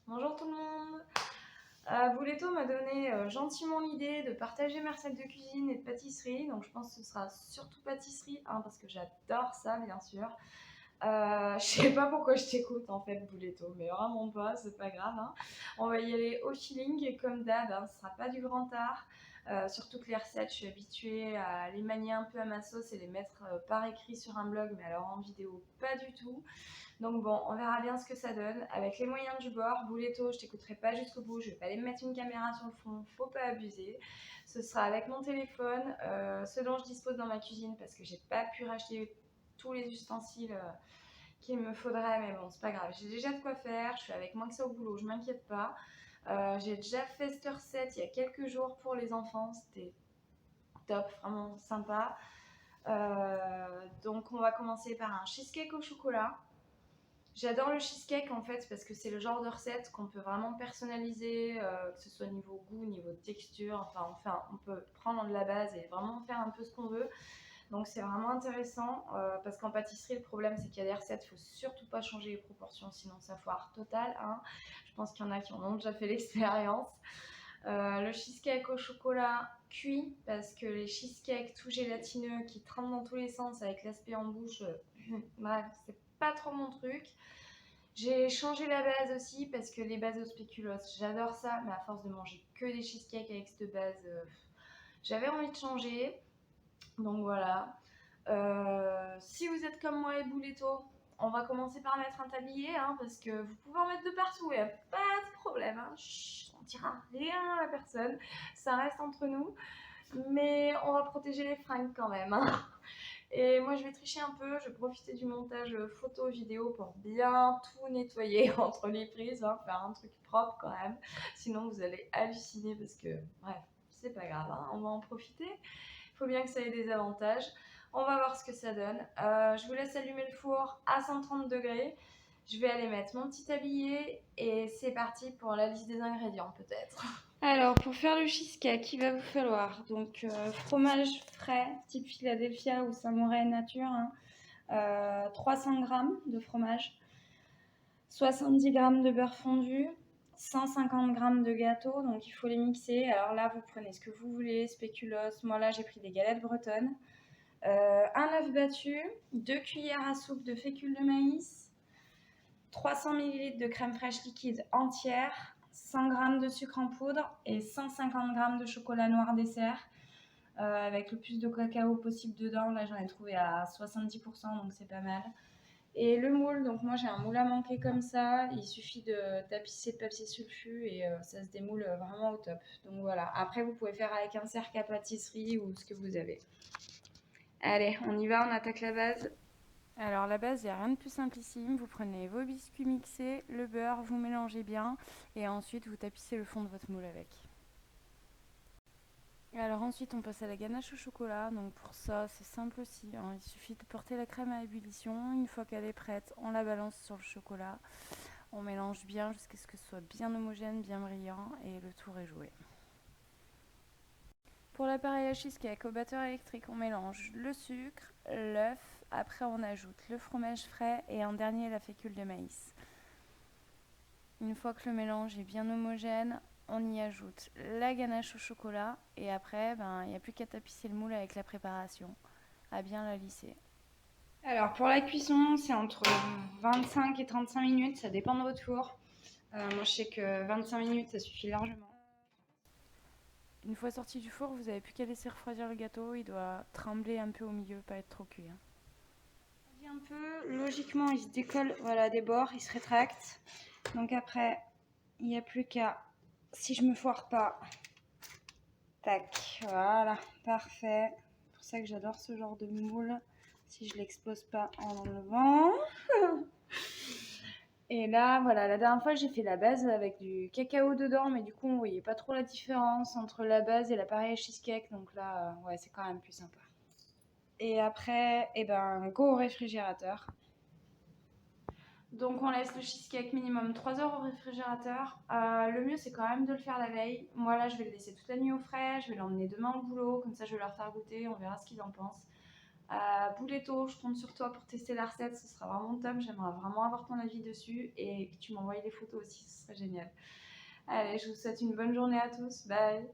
Bonjour tout le monde. Bouletto m'a donné gentiment l'idée de partager mes recettes de cuisine et de pâtisserie. Donc je pense que ce sera surtout pâtisserie, hein, parce que j'adore ça bien sûr. Je sais pas pourquoi je t'écoute en fait Bouletto, mais vraiment pas, c'est pas grave, hein. On va y aller au feeling et comme d'hab, hein, ce sera pas du grand art. Surtout que les recettes, je suis habituée à les manier un peu à ma sauce et les mettre par écrit sur un blog, mais alors en vidéo pas du tout. Donc bon, on verra bien ce que ça donne. Avec les moyens du bord, Bouletto, je t'écouterai pas jusqu'au bout. Je vais pas aller me mettre une caméra sur le fond, faut pas abuser. Ce sera avec mon téléphone, ce dont je dispose dans ma cuisine parce que j'ai pas pu racheter tous les ustensiles qu'il me faudrait, mais bon, c'est pas grave. J'ai déjà de quoi faire. Je suis avec moi que ça au boulot, je m'inquiète pas. J'ai déjà fait cette recette il y a quelques jours pour les enfants. C'était top, vraiment sympa. Donc on va commencer par un cheesecake au chocolat. J'adore le cheesecake en fait parce que c'est le genre de recette qu'on peut vraiment personnaliser, que ce soit niveau goût, niveau texture, enfin on peut prendre de la base et vraiment faire un peu ce qu'on veut. Donc c'est vraiment intéressant parce qu'en pâtisserie le problème c'est qu'il y a des recettes, il ne faut surtout pas changer les proportions sinon ça foire total, hein. Je pense qu'il y en a qui en ont déjà fait l'expérience. Le cheesecake au chocolat cuit parce que les cheesecakes tout gélatineux qui tremblent dans tous les sens avec l'aspect en bouche, bref, c'est pas trop mon truc. J'ai changé la base aussi parce que les bases au spéculoos, j'adore ça, mais à force de manger que des cheesecakes avec cette base, j'avais envie de changer. Donc voilà. Si vous êtes comme moi et Bouletto, on va commencer par mettre un tablier, hein, parce que vous pouvez en mettre de partout, il n'y a pas de problème, hein. Chut, on ne dira rien à la personne, ça reste entre nous, mais on va protéger les fringues quand même, hein. Et moi, je vais tricher un peu. Je vais profiter du montage photo, vidéo pour bien tout nettoyer entre les prises, hein, faire un truc propre quand même. Sinon, vous allez halluciner parce que, bref, c'est pas grave, hein, on va en profiter. Il faut bien que ça ait des avantages. On va voir ce que ça donne. Je vous laisse allumer le four à 130 degrés. Je vais aller mettre mon petit tablier et c'est parti pour la liste des ingrédients peut-être. Alors, pour faire le cheesecake, il va vous falloir donc fromage frais, type Philadelphia ou Samouraï nature, hein, 300 g de fromage, 70 g de beurre fondu, 150 g de gâteau, donc il faut les mixer. Alors là, vous prenez ce que vous voulez, spéculoos, moi là j'ai pris des galettes bretonnes, un œuf battu, 2 cuillères à soupe de fécule de maïs, 300 ml de crème fraîche liquide entière, 100 g de sucre en poudre et 150 g de chocolat noir dessert avec le plus de cacao possible dedans. Là, j'en ai trouvé à 70%, donc c'est pas mal. Et le moule, donc moi j'ai un moule à manquer comme ça. Il suffit de tapisser de papier sulfu et ça se démoule vraiment au top. Donc voilà. Après, vous pouvez faire avec un cercle à pâtisserie ou ce que vous avez. Allez, on y va, on attaque la base. Alors la base, il n'y a rien de plus simplissime. Vous prenez vos biscuits mixés, le beurre, vous mélangez bien et ensuite vous tapissez le fond de votre moule avec. Alors ensuite on passe à la ganache au chocolat. Donc pour ça c'est simple aussi, hein. Il suffit de porter la crème à ébullition. Une fois qu'elle est prête, on la balance sur le chocolat. On mélange bien jusqu'à ce que ce soit bien homogène, bien brillant et le tour est joué. Pour l'appareil à cheesecake au batteur électrique, on mélange le sucre, l'œuf, après on ajoute le fromage frais et en dernier la fécule de maïs. Une fois que le mélange est bien homogène, on y ajoute la ganache au chocolat et après, il n'y a plus qu'à tapisser le moule avec la préparation, à bien la lisser. Alors pour la cuisson, c'est entre 25 et 35 minutes, ça dépend de votre four. Moi je sais que 25 minutes ça suffit largement. Une fois sorti du four, vous n'avez plus qu'à laisser refroidir le gâteau, il doit trembler un peu au milieu, pas être trop cuit, hein. Un peu, logiquement il se décolle, voilà, des bords, il se rétracte. Donc après, il n'y a plus qu'à, si je me foire pas, tac, voilà, parfait. C'est pour ça que j'adore ce genre de moule, si je l'expose pas en enlevant. Et là, voilà, la dernière fois j'ai fait la base avec du cacao dedans, mais du coup on voyait pas trop la différence entre la base et l'appareil à cheesecake, donc là, ouais, c'est quand même plus sympa. Et après, go au réfrigérateur. Donc on laisse le cheesecake minimum 3 heures au réfrigérateur. Le mieux c'est quand même de le faire la veille. Moi là je vais le laisser toute la nuit au frais, je vais l'emmener demain au boulot, comme ça je vais leur faire goûter, on verra ce qu'ils en pensent. Bouletto, je compte sur toi pour tester la recette, ce sera vraiment top. J'aimerais vraiment avoir ton avis dessus et que tu m'envoies les photos aussi, ce serait génial. Allez, je vous souhaite une bonne journée à tous. Bye!